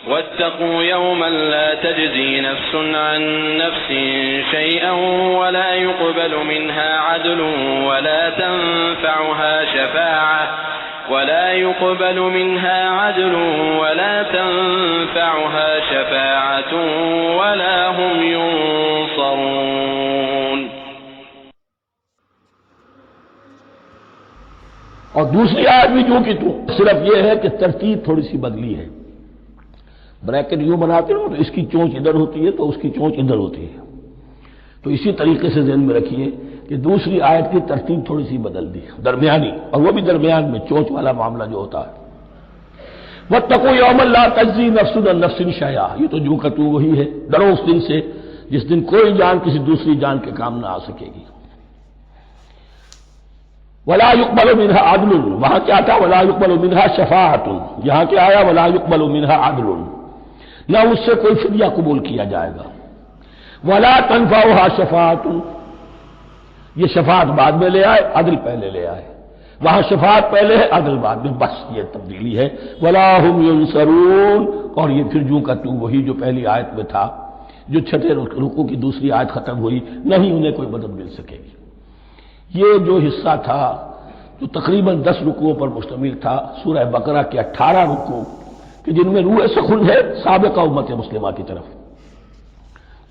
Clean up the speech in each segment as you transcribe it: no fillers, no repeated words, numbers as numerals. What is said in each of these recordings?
واتقوا يوما لا تجزي نفس عن نفس شيئا ولا يقبل منها عدل ولا تنفعها شفاعة ولا هم ينصرون. اور دوسری آیت بھی جو کہ تو صرف یہ ہے کہ ترتیب تھوڑی سی بدلی ہے. بریکٹ یوں بناتے ہو تو اس کی چونچ ادھر ہوتی ہے تو اس کی چونچ ادھر ہوتی ہے. تو اسی طریقے سے ذہن میں رکھیے کہ دوسری آیت کی ترتیب تھوڑی سی بدل دی درمیانی, اور وہ بھی درمیان میں چونچ والا معاملہ جو ہوتا ہے. واتقوا یوما لا تجزی نفس عن نفس شیئا, یہ تو جو کہ تو وہی ہے, ڈرو اس دن سے جس دن کوئی جان کسی دوسری جان کے کام نہ آ سکے گی. ولا يقبل منها عدل, وہاں کیا تھا ولا يقبل منها شفاعة, یہاں کیا آیا ولا يقبل منها عدل, نہ اس سے کوئی فدیہ قبول کیا جائے گا. ولا تنفعها شفاعة, یہ شفاعت بعد میں لے آئے, عدل پہلے لے آئے. وہاں شفاعت پہلے ہے, عدل بعد میں, بس یہ تبدیلی ہے. ولا هم ينصرون, اور یہ پھر جو کا تو وہی جو پہلی آیت میں تھا, جو چھٹے رکوع کی دوسری آیت ختم ہوئی, نہیں انہیں کوئی مدد مل سکے گی. یہ جو حصہ تھا جو تقریباً 10 رکوعوں پر مشتمل تھا, سورہ بقرہ کے 18 رکوع کہ جن میں روح سخن ہے سابقہ امت مسلمہ کی طرف.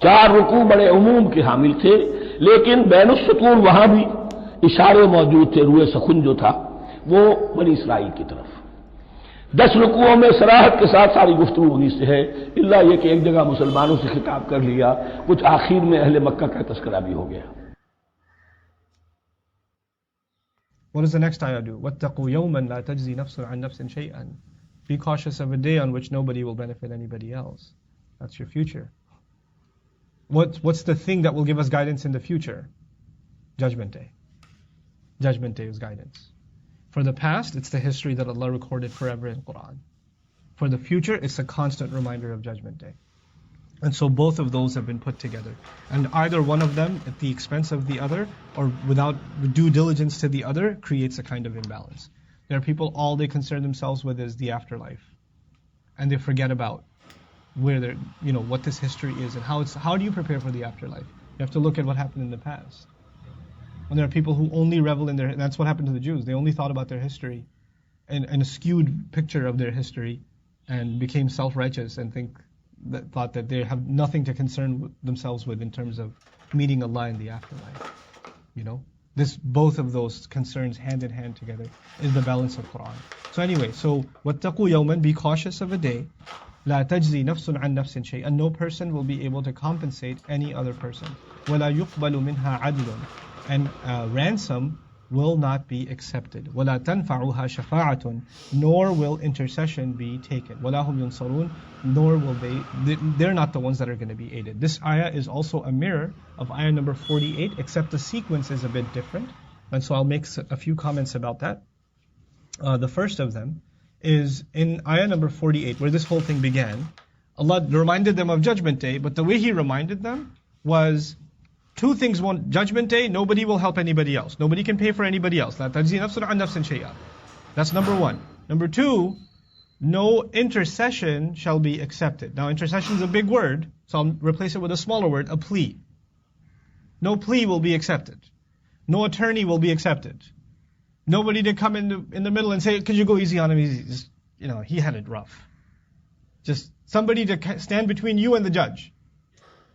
4 رکوع بڑے عموم کے حامل تھے, لیکن بین السطور وہاں بھی اشارے موجود تھے. روح سخن جو تھا وہ بنی اسرائیل کی طرف. 10 رکوعوں میں صراحت کے ساتھ ساری گفتگو انہی سے ہے, الا یہ کہ ایک جگہ مسلمانوں سے خطاب کر لیا, کچھ آخر میں اہل مکہ کا تذکرہ بھی ہو گیا. What does the next ayah do? وَاتَّقُوا يَوْمًا لَا تَجْزِي نَفْسٌ عَنْ نَفْسٍ شَيْئًا. Be cautious of a day on which nobody will benefit anybody else. That's your future. What's the thing that will give us guidance in the future? Judgment Day. Judgment Day is guidance. For the past, it's the history that Allah recorded forever in Qur'an. For the future, it's a constant reminder of Judgment Day. And so both of those have been put together. And either one of them at the expense of the other or without due diligence to the other creates a kind of imbalance. There are people, all they concern themselves with is the afterlife. And they forget about where they're, what this history is and how do you prepare for the afterlife? You have to look at what happened in the past. And there are people who only revel in and that's what happened to the Jews. They only thought about their history and a skewed picture of their history and became self-righteous and thought that they have nothing to concern themselves with in terms of meeting Allah in the afterlife. Both of those concerns hand in hand together is the balance of Qur'an. So anyway, وَاتَّقُوا يَوْمًا, be cautious of a day, لَا تَجْزِي نَفْسٌ عَنْ نَفْسٍ شَيْئًا, and no person will be able to compensate any other person. وَلَا يُقْبَلُ مِنْهَا عَدْلٌ, and ransom will not be accepted. وَلَا تَنْفَعُهَا شَفَاعَةٌ, nor will intercession be taken. وَلَا هُمْ يُنصَرُونَ, nor will they're not the ones that are going to be aided. This ayah is also a mirror of ayah number 48, except the sequence is a bit different. And so I'll make a few comments about that. The first of them is in ayah number 48, where this whole thing began. Allah reminded them of Judgment Day, but the way He reminded them was two things. One, Judgment Day, nobody will help anybody else. Nobody can pay for anybody else. لَا تَجْزِي نَفْسٌ عَنْ نَفْسٍ شَيْئًا. That's number one. Number two, no intercession shall be accepted. Now intercession is a big word, so I'll replace it with a smaller word, a plea. No plea will be accepted. No attorney will be accepted. Nobody to come in the middle and say, could you go easy on him? He's he had it rough. Just somebody to stand between you and the judge.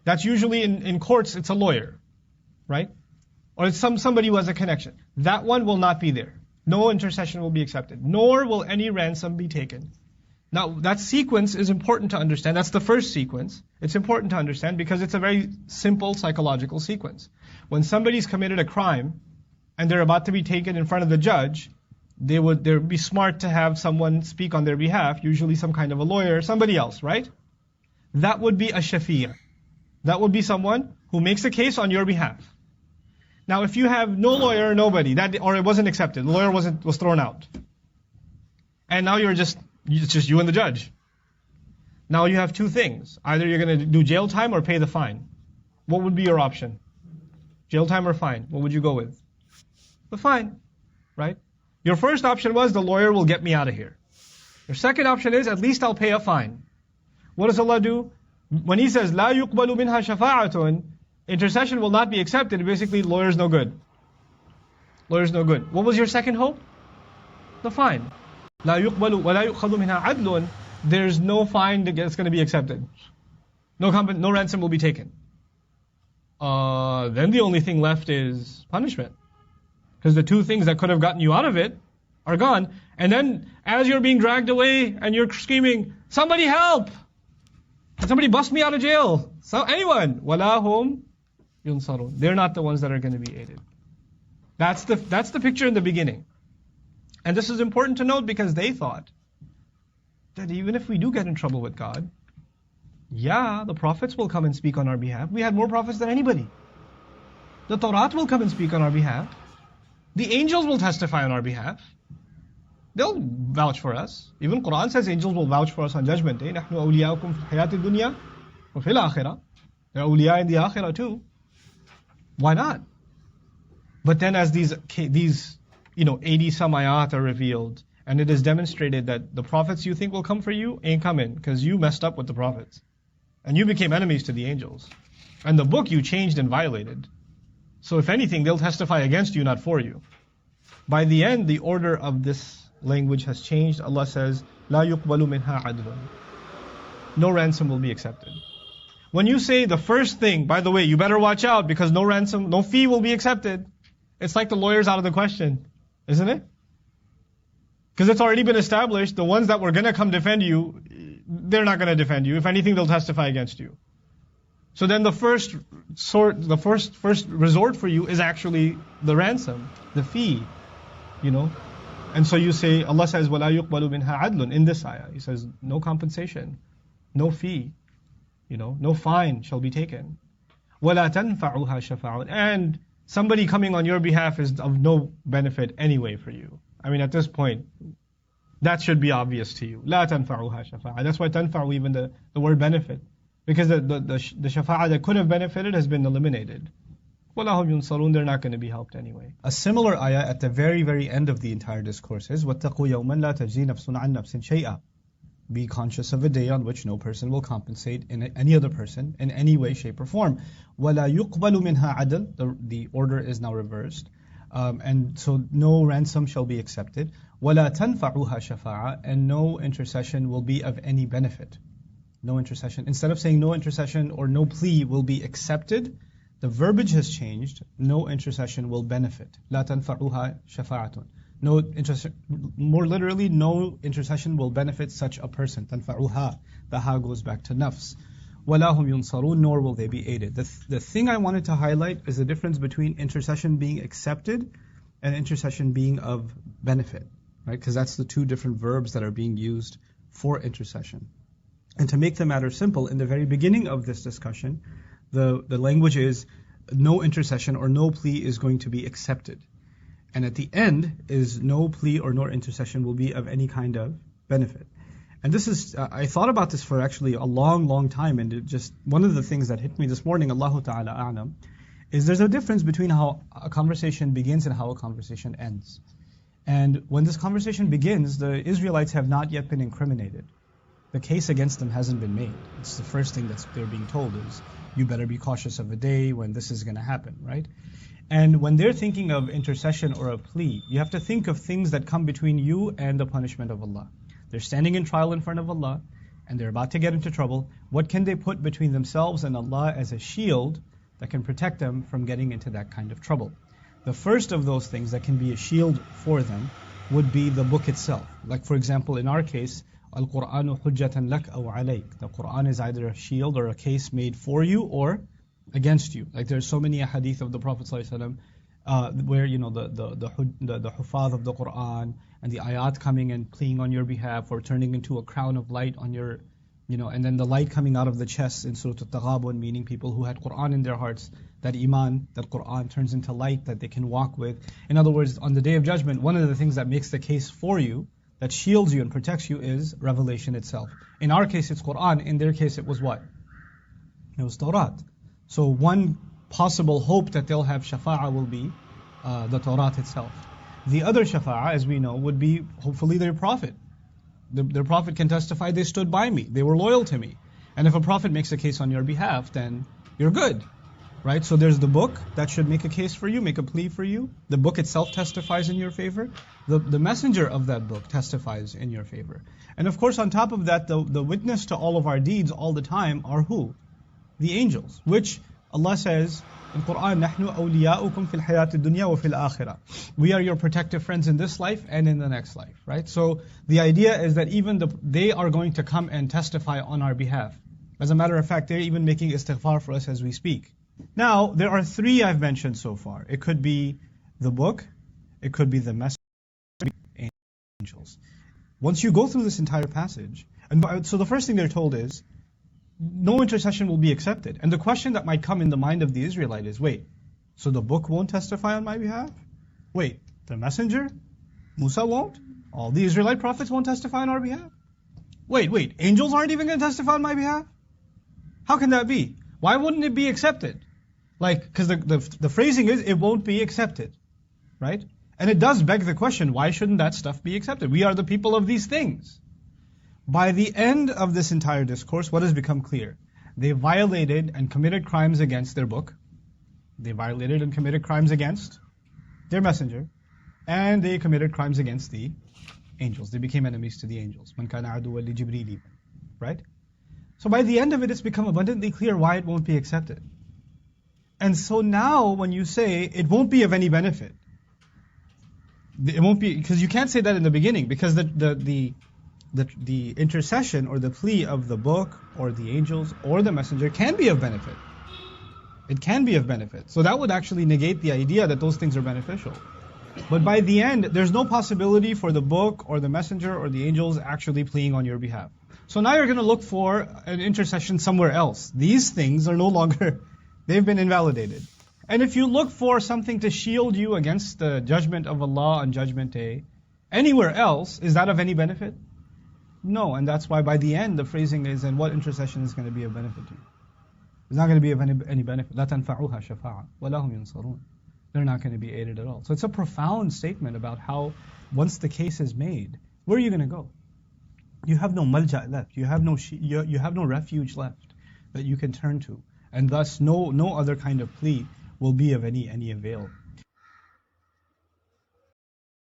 That's usually in courts, it's a lawyer, right? Or it's somebody who has a connection. That one will not be there. No intercession will be accepted. Nor will any ransom be taken. Now, that sequence is important to understand. That's the first sequence. It's important to understand because it's a very simple psychological sequence. When somebody's committed a crime and they're about to be taken in front of the judge, they would be smart to have someone speak on their behalf, usually some kind of a lawyer, somebody else, right? That would be a shafi'ah. That would be someone who makes a case on your behalf. Now, if you have no lawyer, nobody, or it wasn't accepted, the lawyer was thrown out, and now it's just you and the judge. Now you have two things. Either you're going to do jail time or pay the fine. What would be your option? Jail time or fine? What would you go with? The fine, right? Your first option was the lawyer will get me out of here. Your second option is at least I'll pay a fine. What does Allah do? When He says, لا يقبل منها شفاعة, intercession will not be accepted, basically lawyer's no good. Lawyer's no good. What was your second hope? The fine. لا يقبل ولا يؤخذ منها عدل, there's no fine that's going to be accepted. No ransom will be taken. Then the only thing left is punishment. Because the two things that could have gotten you out of it are gone. And then as you're being dragged away and you're screaming, somebody help! Can somebody bust me out of jail? So anyone. وَلَا هُمْ يُنصَرُونَ. They're not the ones that are going to be aided. That's the picture in the beginning. And this is important to note because they thought that even if we do get in trouble with God, yeah, the prophets will come and speak on our behalf. We had more prophets than anybody. The Torah will come and speak on our behalf. The angels will testify on our behalf. They'll vouch for us. Even Qur'an says angels will vouch for us on Judgment Day. نَحْنُ أَوْلِيَاؤُكُمْ فِي الْحَيَاةِ الدُّنْيَا وَفِي الْآخِرَةِ. They're awliya in the akhirah too. Why not? But then as these 80 some ayat are revealed, and it is demonstrated that the prophets you think will come for you ain't coming, because you messed up with the prophets. And you became enemies to the angels. And the book you changed and violated. So if anything, they'll testify against you, not for you. By the end, the order of this language has changed. Allah says, لا يقبل منها عدل. No ransom will be accepted. When you say the first thing, by the way, you better watch out because no ransom, no fee will be accepted. It's like the lawyer's out of the question, isn't it? Because it's already been established, the ones that were going to come defend you, they're not going to defend you. If anything, they'll testify against you. So then the first resort for you is actually the ransom, the fee, And so you say, Allah says, وَلَا يُقْبَلُ مِنْهَا عَدْلٌ. In this ayah, He says, no compensation, no fee, no fine shall be taken. وَلَا تَنْفَعُهَا شَفَاعٌ. And somebody coming on your behalf is of no benefit anyway for you. I mean, at this point, that should be obvious to you. لَا تَنْفَعُهَا شَفَاعٌ. That's why تَنْفَعُ, even the word benefit. Because the shafa'ah that could have benefited has been eliminated. وَلَا هُمْ يُنصَرُونَ. They're not going to be helped anyway. A similar ayah at the very, very end of the entire discourse is وَاتَّقُوا يَوْمًا لَا تَجْزِي نَفْسٌ عَنْ نَفْسٍ شَيْئًا. Be conscious of a day on which no person will compensate any other person in any way, shape, or form. وَلَا يُقْبَلُ مِنْهَا عَدْلٌ. The order is now reversed. And so no ransom shall be accepted. وَلَا تَنْفَعُهَا شَفَاعَةٌ. And no intercession will be of any benefit. No intercession. Instead of saying no intercession or no plea will be accepted, the verbiage has changed. No intercession will benefit. لَا تَنْفَعُهَا شَفَاعَةٌ. No intercession, more literally, no intercession will benefit such a person. تَنْفَعُهَا. The ha goes back to nafs. وَلَا هُمْ يُنصَرُونَ. Nor will they be aided. The thing I wanted to highlight is the difference between intercession being accepted and intercession being of benefit. Right? Because that's the two different verbs that are being used for intercession. And to make the matter simple, in the very beginning of this discussion, the language is no intercession or no plea is going to be accepted. And at the end is no plea or no intercession will be of any kind of benefit. And this is, I thought about this for actually a long, long time, and it just, one of the things that hit me this morning, Allahu Ta'ala A'lam, is there's a difference between how a conversation begins and how a conversation ends. And when this conversation begins, the Israelites have not yet been incriminated. The case against them hasn't been made. It's the first thing that they're being told is, you better be cautious of a day when this is going to happen, right? And when they're thinking of intercession or a plea, you have to think of things that come between you and the punishment of Allah. They're standing in trial in front of Allah, and they're about to get into trouble. What can they put between themselves and Allah as a shield that can protect them from getting into that kind of trouble? The first of those things that can be a shield for them would be the book itself. Like for example, in our case, Al-Qur'anu hujjatan lak aw alayk. The Qur'an is either a shield or a case made for you or against you. Like there's so many hadith of the Prophet ﷺ, where the hufaz of the Qur'an and the ayat coming and pleading on your behalf or turning into a crown of light on your, and then the light coming out of the chest in Surah At-Taghabun, meaning people who had Qur'an in their hearts, that iman, that Qur'an turns into light that they can walk with. In other words, on the Day of Judgment, one of the things that makes the case for you, that shields you and protects you, is revelation itself. In our case, it's Qur'an. In their case, it was what? It was Torah. So one possible hope that they'll have shafa'ah will be the Torah itself. The other shafa'ah, as we know, would be hopefully their prophet. Their prophet can testify, they stood by me, they were loyal to me. And if a prophet makes a case on your behalf, then you're good. Right? So there's the book that should make a case for you, make a plea for you. The book itself testifies in your favor. The messenger of that book testifies in your favor. And of course, on top of that, the witness to all of our deeds all the time are who? The angels, which Allah says in Qur'an, نَحْنُ أَوْلِيَاؤُكُمْ فِي الْحَيَاةِ الدُّنْيَا وَفِي الْآخِرَةِ. We are your protective friends in this life and in the next life. Right? So the idea is that even they are going to come and testify on our behalf. As a matter of fact, they're even making istighfar for us as we speak. Now, there are three I've mentioned so far. It could be the book, it could be the messenger, angels. Once you go through this entire passage, and so the first thing they're told is, no intercession will be accepted. And the question that might come in the mind of the Israelite is, wait, so the book won't testify on my behalf? Wait, the messenger, Musa won't? All the Israelite prophets won't testify on our behalf? Wait, angels aren't even going to testify on my behalf? How can that be? Why wouldn't it be accepted? Because the phrasing is, it won't be accepted, right? And it does beg the question, why shouldn't that stuff be accepted? We are the people of these things. By the end of this entire discourse, what has become clear? They violated and committed crimes against their book. They violated and committed crimes against their messenger. And they committed crimes against the angels. They became enemies to the angels. مَنْ كَانَ عَدُوًّا لِجِبْرِيلِ. Right? So by the end of it, it's become abundantly clear why it won't be accepted. And so now, when you say it won't be of any benefit, it won't be, because you can't say that in the beginning, because the intercession or the plea of the book or the angels or the messenger can be of benefit. It can be of benefit. So that would actually negate the idea that those things are beneficial. But by the end, there's no possibility for the book or the messenger or the angels actually pleading on your behalf. So now you're going to look for an intercession somewhere else. These things are no longer, they've been invalidated. And if you look for something to shield you against the judgment of Allah on Judgment Day, anywhere else, is that of any benefit? No, and that's why by the end the phrasing is, and what intercession is going to be of benefit to you? It's not going to be of any benefit. لَا تَنْفَعُوهَا شَفَاعَةٌ وَلَا هُمْ يُنصَرُونَ. They're not going to be aided at all. So it's a profound statement about how, once the case is made, where are you going to go? You have no malja left. You have no refuge left that you can turn to, and thus no other kind of plea will be of any avail.